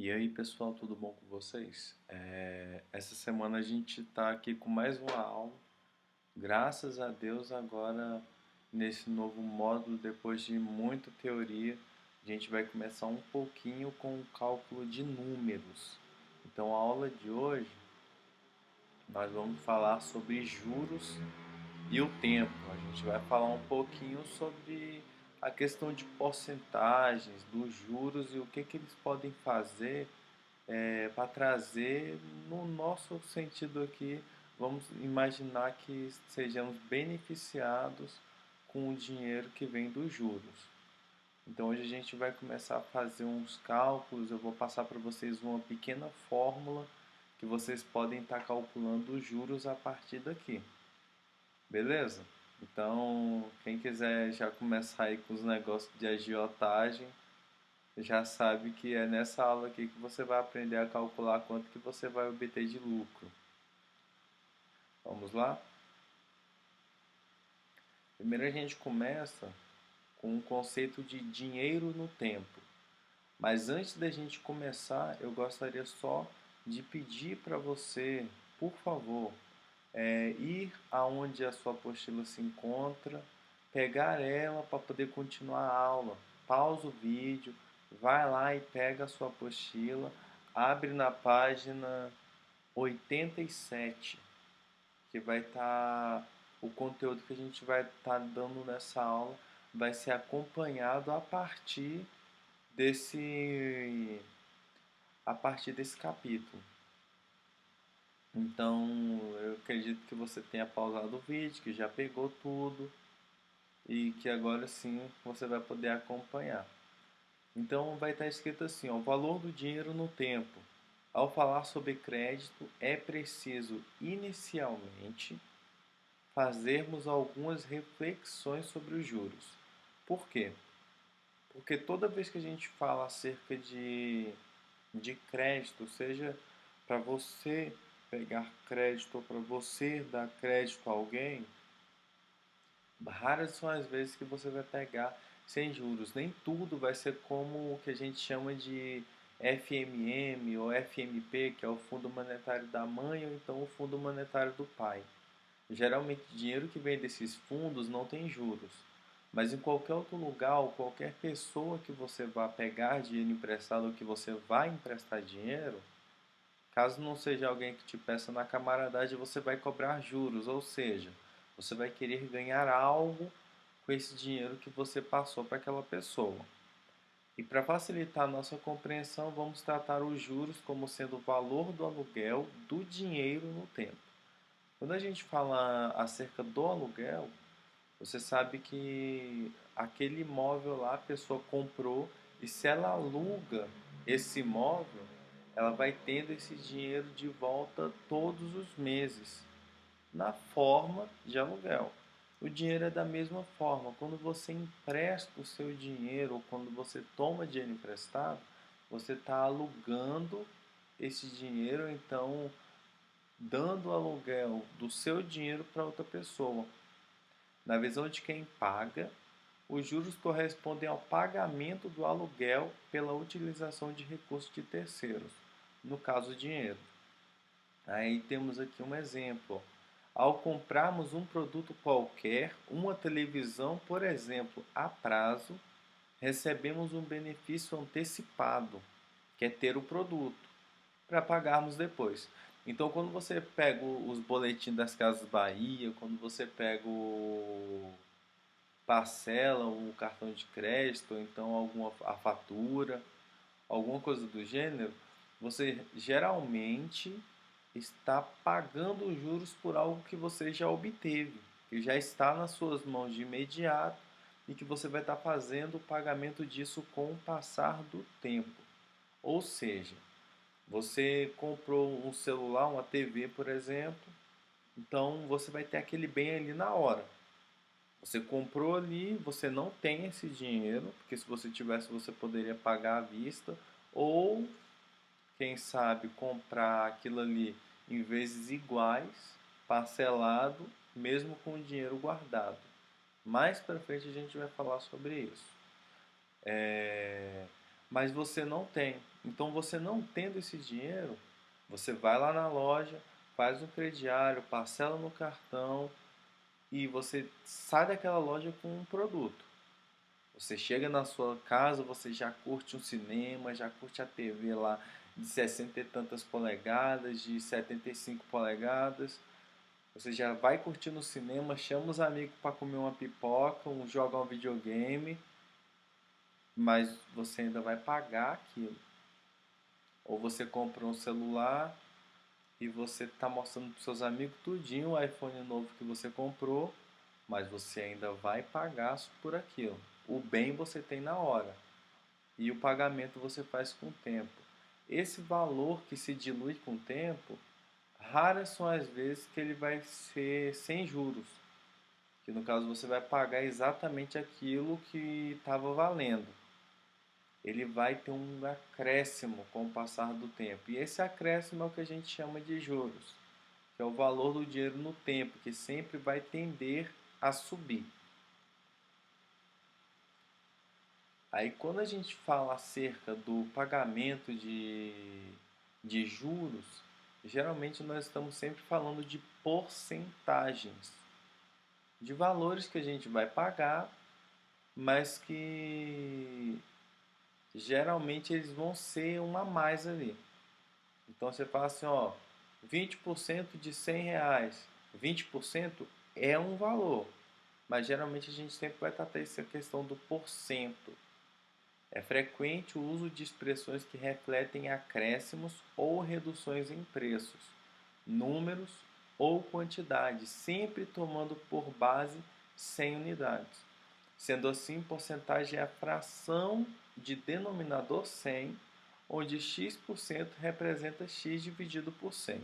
E aí, pessoal, tudo bom com vocês? Essa semana a gente está aqui com mais uma aula. Graças a Deus, agora nesse novo módulo, depois de muita teoria, a gente vai começar um pouquinho com o cálculo de números. Então, a aula de hoje nós vamos falar sobre juros e o tempo. A gente vai falar um pouquinho sobre a questão de porcentagens dos juros e o que eles podem fazer para trazer no nosso sentido aqui, vamos imaginar que sejamos beneficiados com o dinheiro que vem dos juros. Então hoje a gente vai começar a fazer uns cálculos, eu vou passar para vocês uma pequena fórmula que vocês podem estar calculando os juros a partir daqui. Beleza? Então, quem quiser já começar aí com os negócios de agiotagem, já sabe que é nessa aula aqui que você vai aprender a calcular quanto que você vai obter de lucro. Vamos lá? Primeiro a gente começa com o conceito de dinheiro no tempo. Mas antes da gente começar, eu gostaria só de pedir para você, por favor, ir aonde a sua apostila se encontra, pegar ela para poder continuar a aula. Pausa o vídeo, vai lá e pega a sua apostila, abre na página 87, que vai estar o conteúdo que a gente vai estar dando nessa aula vai ser acompanhado desse a partir desse capítulo. Então, eu acredito que você tenha pausado o vídeo, que já pegou tudo e que agora sim você vai poder acompanhar. Então, vai estar escrito assim, ó, o valor do dinheiro no tempo. Ao falar sobre crédito, é preciso inicialmente fazermos algumas reflexões sobre os juros. Por quê? Porque toda vez que a gente fala acerca de crédito, seja para você pegar crédito ou para você dar crédito a alguém, raras são as vezes que você vai pegar sem juros. Nem tudo vai ser como o que a gente chama de FMM ou FMP, que é o Fundo Monetário da Mãe ou então o Fundo Monetário do Pai. Geralmente, dinheiro que vem desses fundos não tem juros. Mas em qualquer outro lugar, ou qualquer pessoa que você vá pegar dinheiro emprestado ou que você vai emprestar dinheiro, caso não seja alguém que te peça na camaradagem, você vai cobrar juros, ou seja, você vai querer ganhar algo com esse dinheiro que você passou para aquela pessoa. E para facilitar a nossa compreensão, vamos tratar os juros como sendo o valor do aluguel do dinheiro no tempo. Quando a gente fala acerca do aluguel, você sabe que aquele imóvel lá a pessoa comprou e se ela aluga esse imóvel, ela vai tendo esse dinheiro de volta todos os meses, na forma de aluguel. O dinheiro é da mesma forma. Quando você empresta o seu dinheiro ou quando você toma dinheiro emprestado, você está alugando esse dinheiro, então dando o aluguel do seu dinheiro para outra pessoa. Na visão de quem paga, os juros correspondem ao pagamento do aluguel pela utilização de recursos de terceiros, no caso, dinheiro. Aí temos aqui um exemplo. Ao comprarmos um produto qualquer, uma televisão, por exemplo, a prazo, recebemos um benefício antecipado, que é ter o produto, para pagarmos depois. Então, quando você pega os boletins das Casas Bahia, quando você pega o parcela, o cartão de crédito, ou então a fatura, alguma coisa do gênero, você geralmente está pagando os juros por algo que você já obteve, que já está nas suas mãos de imediato e que você vai estar fazendo o pagamento disso com o passar do tempo. Ou seja, você comprou um celular, uma TV, por exemplo, então você vai ter aquele bem ali na hora. Você comprou ali, você não tem esse dinheiro, porque se você tivesse você poderia pagar à vista, ou quem sabe comprar aquilo ali em vezes iguais, parcelado, mesmo com o dinheiro guardado. Mais para frente a gente vai falar sobre isso. mas você não tem. Então, você não tendo esse dinheiro, você vai lá na loja, faz um crediário, parcela no cartão e você sai daquela loja com um produto. Você chega na sua casa, você já curte um cinema, já curte a TV lá de 60 e tantas polegadas, de 75 polegadas. Você já vai curtir no cinema, chama os amigos para comer uma pipoca, jogar um videogame, mas você ainda vai pagar aquilo. Ou você compra um celular e você está mostrando para seus amigos tudinho o iPhone novo que você comprou, mas você ainda vai pagar por aquilo. O bem você tem na hora e o pagamento você faz com o tempo. Esse valor que se dilui com o tempo, raras são as vezes que ele vai ser sem juros, que no caso você vai pagar exatamente aquilo que estava valendo. Ele vai ter um acréscimo com o passar do tempo. E esse acréscimo é o que a gente chama de juros, que é o valor do dinheiro no tempo, que sempre vai tender a subir. Aí quando a gente fala acerca do pagamento de juros, geralmente nós estamos sempre falando de porcentagens, de valores que a gente vai pagar, mas que geralmente eles vão ser um a mais ali. Então você fala assim, ó, 20% de R$ 100, 20% é um valor, mas geralmente a gente sempre vai tratar essa questão do porcento. É frequente o uso de expressões que refletem acréscimos ou reduções em preços, números ou quantidade, sempre tomando por base 100 unidades. Sendo assim, porcentagem é a fração de denominador 100, onde x% representa x dividido por 100.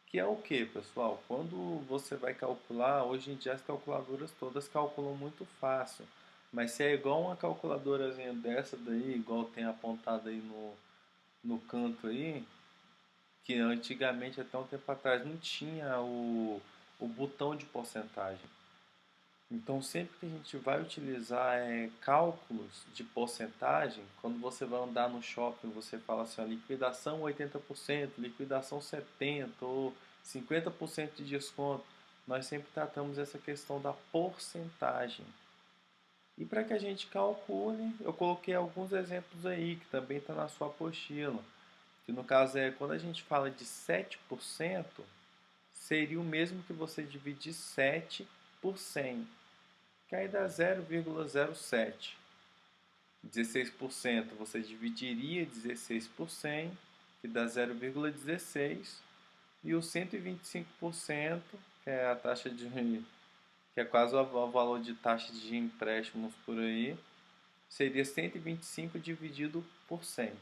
Que é o que, pessoal? Quando você vai calcular, hoje em dia as calculadoras todas calculam muito fácil. Mas se é igual uma calculadorazinha dessa daí, igual tem apontado aí no canto aí, que antigamente, até um tempo atrás, não tinha o botão de porcentagem. Então, sempre que a gente vai utilizar cálculos de porcentagem, quando você vai andar no shopping, você fala assim, ó, liquidação 80%, liquidação 70% ou 50% de desconto, nós sempre tratamos essa questão da porcentagem. E para que a gente calcule, eu coloquei alguns exemplos aí, que também está na sua apostila. Que no caso é, quando a gente fala de 7%, seria o mesmo que você dividir 7 por 100, que aí dá 0,07. 16% você dividiria 16 por 100, que dá 0,16. E o 125%, que é a taxa de que é quase o valor de taxa de empréstimos por aí, seria 125 dividido por 100,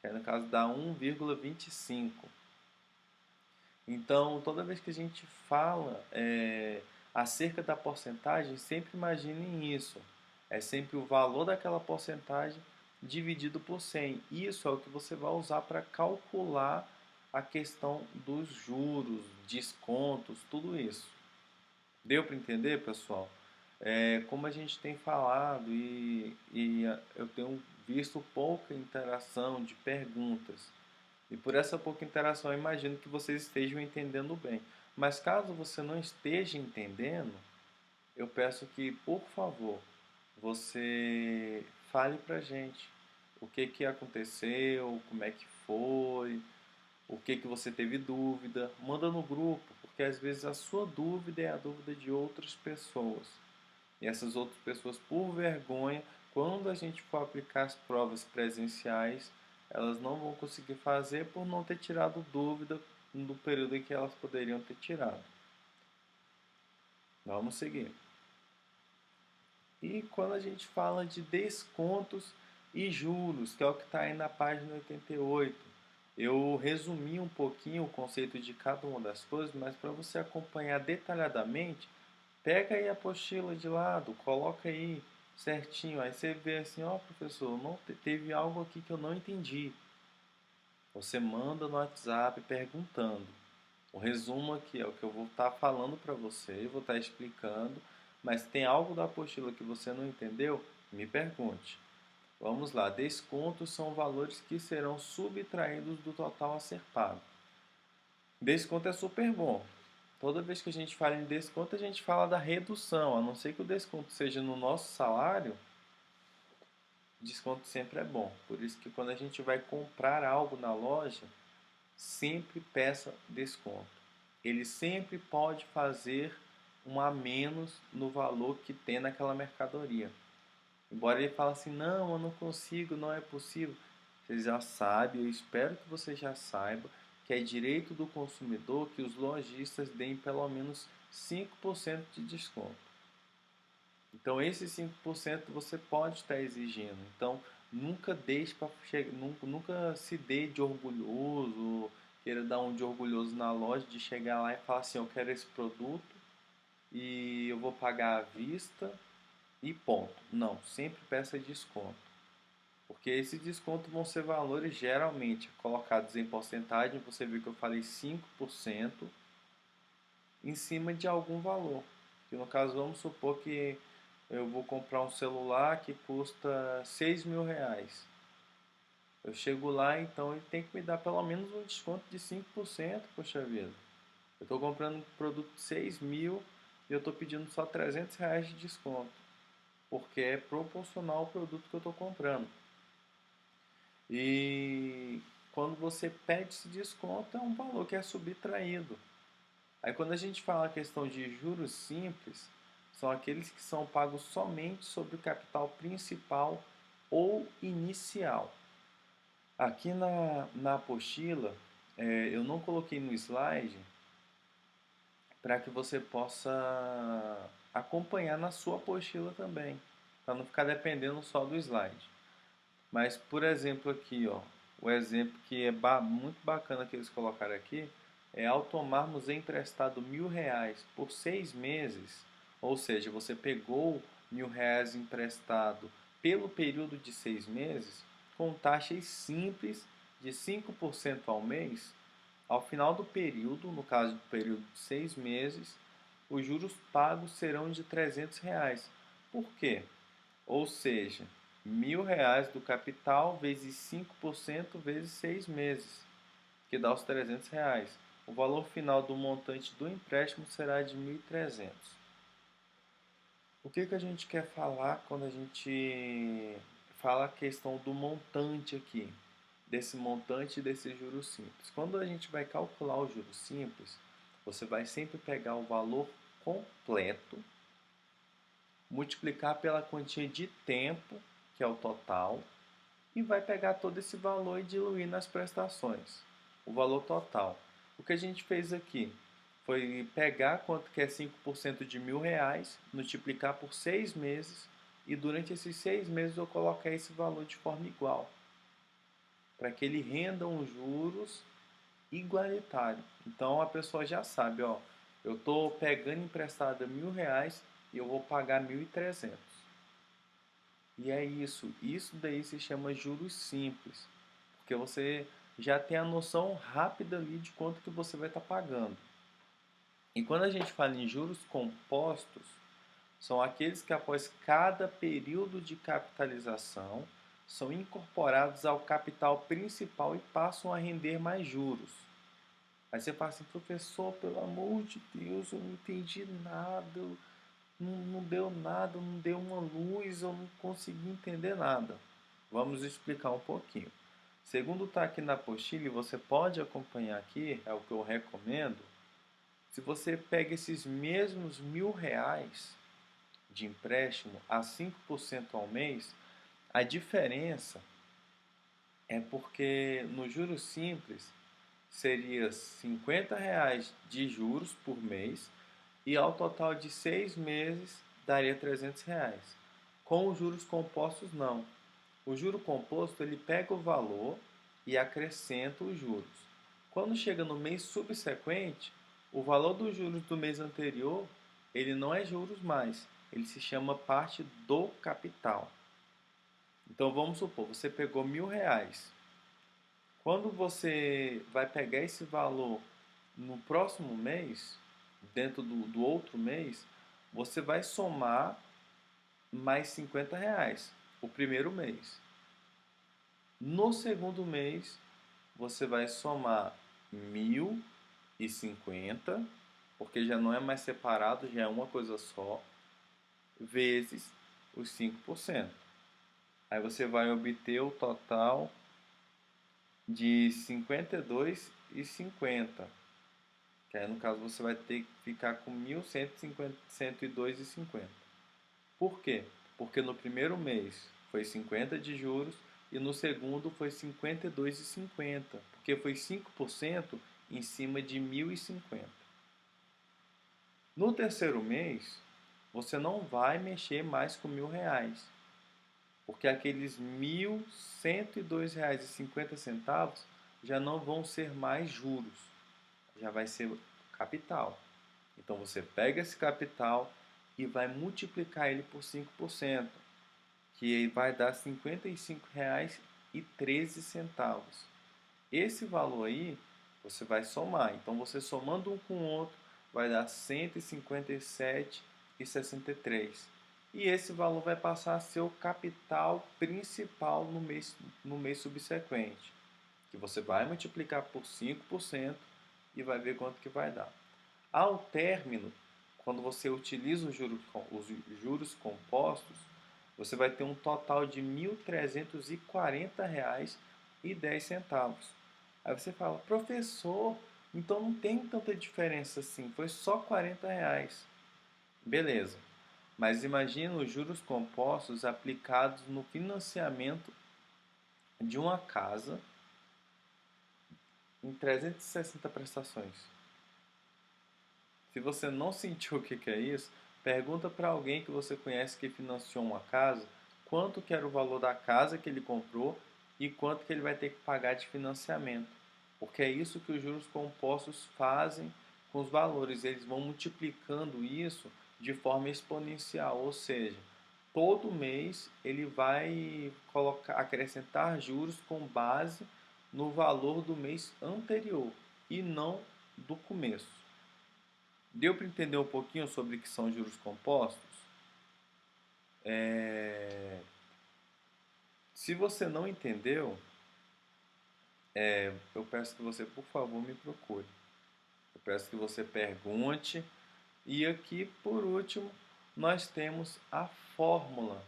que aí no caso dá 1,25. Então, toda vez que a gente fala acerca da porcentagem, sempre imaginem isso. É sempre o valor daquela porcentagem dividido por 100. Isso é o que você vai usar para calcular a questão dos juros, descontos, tudo isso. Deu para entender, pessoal? Como a gente tem falado e eu tenho visto pouca interação de perguntas. E por essa pouca interação, eu imagino que vocês estejam entendendo bem. Mas caso você não esteja entendendo, eu peço que, por favor, você fale pra gente o que que aconteceu, como é que foi, o que que você teve dúvida, manda no grupo, porque às vezes a sua dúvida é a dúvida de outras pessoas. E essas outras pessoas, por vergonha, quando a gente for aplicar as provas presenciais, elas não vão conseguir fazer por não ter tirado dúvida no período em que elas poderiam ter tirado. Vamos seguir. E quando a gente fala de descontos e juros, que é o que está aí na página 88, eu resumi um pouquinho o conceito de cada uma das coisas, mas para você acompanhar detalhadamente, pega aí a apostila de lado, coloca aí certinho, aí você vê assim, ó, professor, não teve algo aqui que eu não entendi. Você manda no WhatsApp perguntando. O resumo aqui é o que eu vou estar falando para você, vou estar explicando, mas tem algo da apostila que você não entendeu? Me pergunte. Vamos lá, descontos são valores que serão subtraídos do total a ser pago. Desconto é super bom. Toda vez que a gente fala em desconto, a gente fala da redução. A não ser que o desconto seja no nosso salário, desconto sempre é bom. Por isso que quando a gente vai comprar algo na loja, sempre peça desconto. Ele sempre pode fazer um a menos no valor que tem naquela mercadoria. Embora ele fale assim, não, eu não consigo, não é possível. Você já sabe, eu espero que você já saiba que é direito do consumidor que os lojistas deem pelo menos 5% de desconto. Então, esses 5% você pode estar exigindo. Então, nunca deixe para chegar, nunca se dê de orgulhoso, queira dar um de orgulhoso na loja, de chegar lá e falar assim, eu quero esse produto e eu vou pagar à vista e ponto. Não, sempre peça desconto. Porque esses descontos vão ser valores geralmente colocados em porcentagem, você viu que eu falei 5% em cima de algum valor. Que no caso, vamos supor que eu vou comprar um celular que custa R$ 6.000. Eu chego lá, então ele tem que me dar pelo menos um desconto de 5%, poxa vida. Eu estou comprando um produto de 6.000 e eu estou pedindo só R$ 300 de desconto. Porque é proporcional ao produto que eu estou comprando. E quando você pede esse desconto, é um valor que é subtraído. Aí quando a gente fala a questão de juros simples, são aqueles que são pagos somente sobre o capital principal ou inicial. Aqui na apostila, eu não coloquei no slide para que você possa acompanhar na sua apostila também, para não ficar dependendo só do slide. Mas, por exemplo, aqui, ó, o exemplo que é muito bacana que eles colocaram aqui é ao tomarmos emprestado R$ 1.000 por 6 meses, ou seja, você pegou R$ 1.000 emprestado pelo período de 6 meses, com taxas simples de 5% ao mês, ao final do período, no caso do período de 6 meses, os juros pagos serão de R$ 300. Por quê? Ou seja, R$ 1.000 do capital vezes 5% vezes 6 meses, que dá os R$ 300. O valor final do montante do empréstimo será de 1.300. O que a gente quer falar quando a gente fala a questão do montante aqui? Desse montante e desse juros simples. Quando a gente vai calcular o juros simples, você vai sempre pegar o valor completo, multiplicar pela quantia de tempo, que é o total, e vai pegar todo esse valor e diluir nas prestações, o valor total. O que a gente fez aqui foi pegar quanto que é 5% de R$ 1.000, multiplicar por 6 meses e durante esses 6 meses eu colocar esse valor de forma igual, para que ele renda um juros igualitário. Então a pessoa já sabe, ó, eu estou pegando emprestada R$ 1.000 e eu vou pagar 1.300. E é isso. Isso daí se chama juros simples, porque você já tem a noção rápida ali de quanto que você vai estar pagando. E quando a gente fala em juros compostos, são aqueles que após cada período de capitalização são incorporados ao capital principal e passam a render mais juros. Aí você fala assim, professor, pelo amor de Deus, eu não entendi nada, não deu nada, não deu uma luz, eu não consegui entender nada. Vamos explicar um pouquinho. Segundo está aqui na apostila, e você pode acompanhar aqui, é o que eu recomendo, se você pega esses mesmos R$ 1.000 de empréstimo a 5% ao mês, a diferença é porque no juros simples seria R$ 50 de juros por mês e ao total de 6 meses daria R$ 300. Com os juros compostos não. O juro composto ele pega o valor e acrescenta os juros. Quando chega no mês subsequente, o valor dos juros do mês anterior ele não é juros mais, ele se chama parte do capital. Então vamos supor, você pegou R$ 1.000. Quando você vai pegar esse valor no próximo mês, dentro do outro mês, você vai somar mais R$ 50 o primeiro mês. No segundo mês, você vai somar 1.050, porque já não é mais separado, já é uma coisa só, vezes os 5%. Aí você vai obter o total de 52,50. Que aí no caso você vai ter que ficar com 1.102,50. Por quê? Porque no primeiro mês foi 50 de juros e no segundo foi 52,50, porque foi 5% em cima de 1.050. No terceiro mês, você não vai mexer mais com R$ 1.000, porque aqueles R$ 1.102,50 já não vão ser mais juros, já vai ser capital. Então você pega esse capital e vai multiplicar ele por 5%, que vai dar R$ 55,13. Esse valor aí você vai somar. Então você somando um com o outro vai dar 157,63. E esse valor vai passar a ser o capital principal no mês subsequente, que você vai multiplicar por 5% e vai ver quanto que vai dar. Ao término, quando você utiliza os juros compostos, você vai ter um total de R$ 1.340,10. Aí você fala, professor, então não tem tanta diferença assim, foi só R$ 40. Beleza, mas imagina os juros compostos aplicados no financiamento de uma casa em 360 prestações. Se você não sentiu o que é isso, pergunta para alguém que você conhece que financiou uma casa, quanto que era o valor da casa que ele comprou e quanto que ele vai ter que pagar de financiamento. Porque é isso que os juros compostos fazem com os valores, eles vão multiplicando isso de forma exponencial, ou seja, todo mês ele vai acrescentar juros com base no valor do mês anterior e não do começo. Deu para entender um pouquinho sobre o que são juros compostos? Se você não entendeu, eu peço que você, por favor, me procure. Eu peço que você pergunte. E aqui, por último, nós temos a fórmula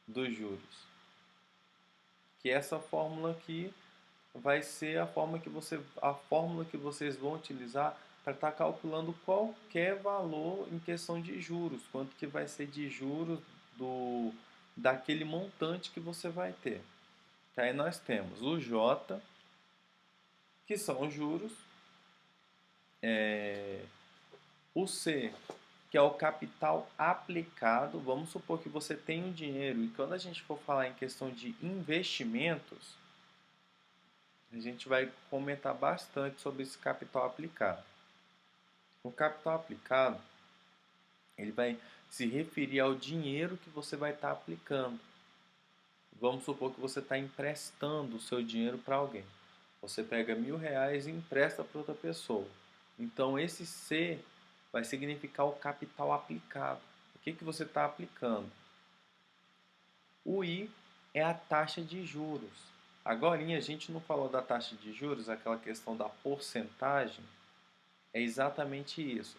dos juros. Que essa fórmula aqui vai ser a fórmula que vocês vão utilizar para estar calculando qualquer valor em questão de juros, quanto que vai ser de juros daquele montante que você vai ter. Que aí nós temos o J, que são os juros, o C, que é o capital aplicado. Vamos supor que você tem um dinheiro e quando a gente for falar em questão de investimentos, a gente vai comentar bastante sobre esse capital aplicado. O capital aplicado, ele vai se referir ao dinheiro que você vai estar aplicando. Vamos supor que você está emprestando o seu dinheiro para alguém. Você pega R$ 1.000 e empresta para outra pessoa. Então esse C vai significar o capital aplicado. O que você está aplicando? O I é a taxa de juros. Agora, a gente não falou da taxa de juros, aquela questão da porcentagem. É exatamente isso.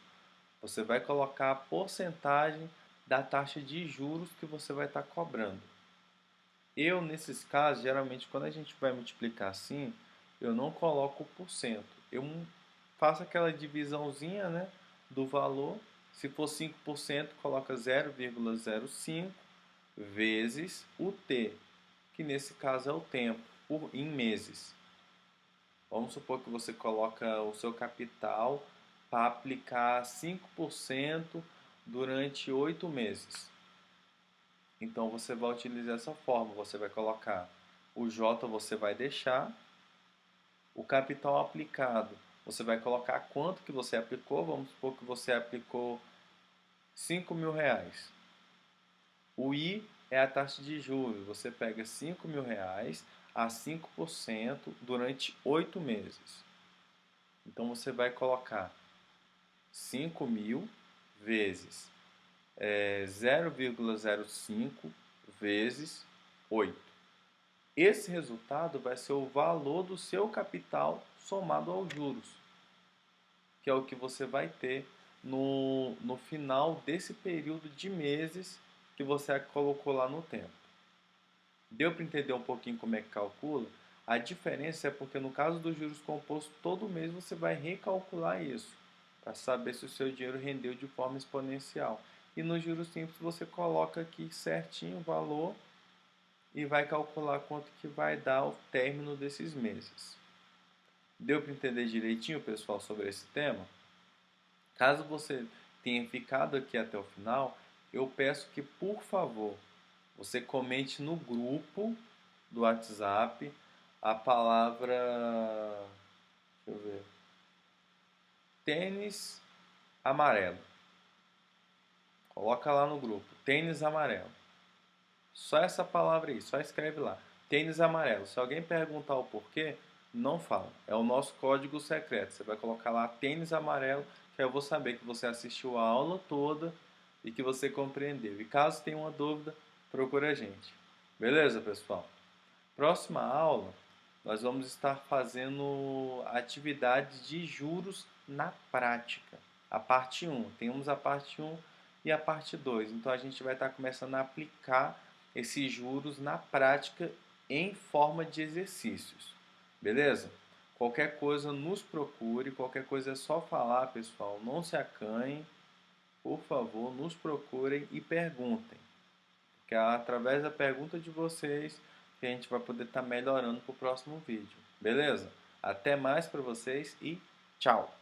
Você vai colocar a porcentagem da taxa de juros que você vai estar cobrando. Nesses casos, geralmente, quando a gente vai multiplicar assim, eu não coloco o porcento. Eu faço aquela divisãozinha, né, do valor. Se for 5%, coloca 0,05 vezes o T, que nesse caso é o tempo, em meses. Vamos supor que você coloca o seu capital para aplicar 5% durante 8 meses. Então você vai utilizar essa forma, você vai colocar o J, você vai deixar, o capital aplicado, você vai colocar quanto que você aplicou, vamos supor que você aplicou R$ 5.000. O I é a taxa de juros, você pega R$ 5.000 a 5% durante 8 meses. Então você vai colocar 5.000 vezes 0,05 vezes 8. Esse resultado vai ser o valor do seu capital somado aos juros, que é o que você vai ter no final desse período de meses que você colocou lá no tempo. Deu para entender um pouquinho como é que calcula? A diferença é porque no caso dos juros compostos, todo mês você vai recalcular isso, para saber se o seu dinheiro rendeu de forma exponencial. E nos juros simples você coloca aqui certinho o valor e vai calcular quanto que vai dar o término desses meses. Deu para entender direitinho, pessoal, sobre esse tema? Caso você tenha ficado aqui até o final, eu peço que, por favor, você comente no grupo do WhatsApp a palavra, deixa eu ver, tênis amarelo. Coloca lá no grupo, tênis amarelo. Só essa palavra aí, só escreve lá, tênis amarelo. Se alguém perguntar o porquê, não fala. É o nosso código secreto. Você vai colocar lá tênis amarelo, que eu vou saber que você assistiu a aula toda e que você compreendeu. E caso tenha uma dúvida, procura a gente. Beleza, pessoal? Próxima aula, nós vamos estar fazendo atividades de juros na prática. A parte 1. Temos a parte 1 e a parte 2. Então a gente vai estar começando a aplicar esses juros na prática em forma de exercícios. Beleza? Qualquer coisa nos procure, qualquer coisa é só falar, pessoal. Não se acanhem, por favor, nos procurem e perguntem. Que é através da pergunta de vocês que a gente vai poder estar melhorando para o próximo vídeo. Beleza? Até mais para vocês e tchau!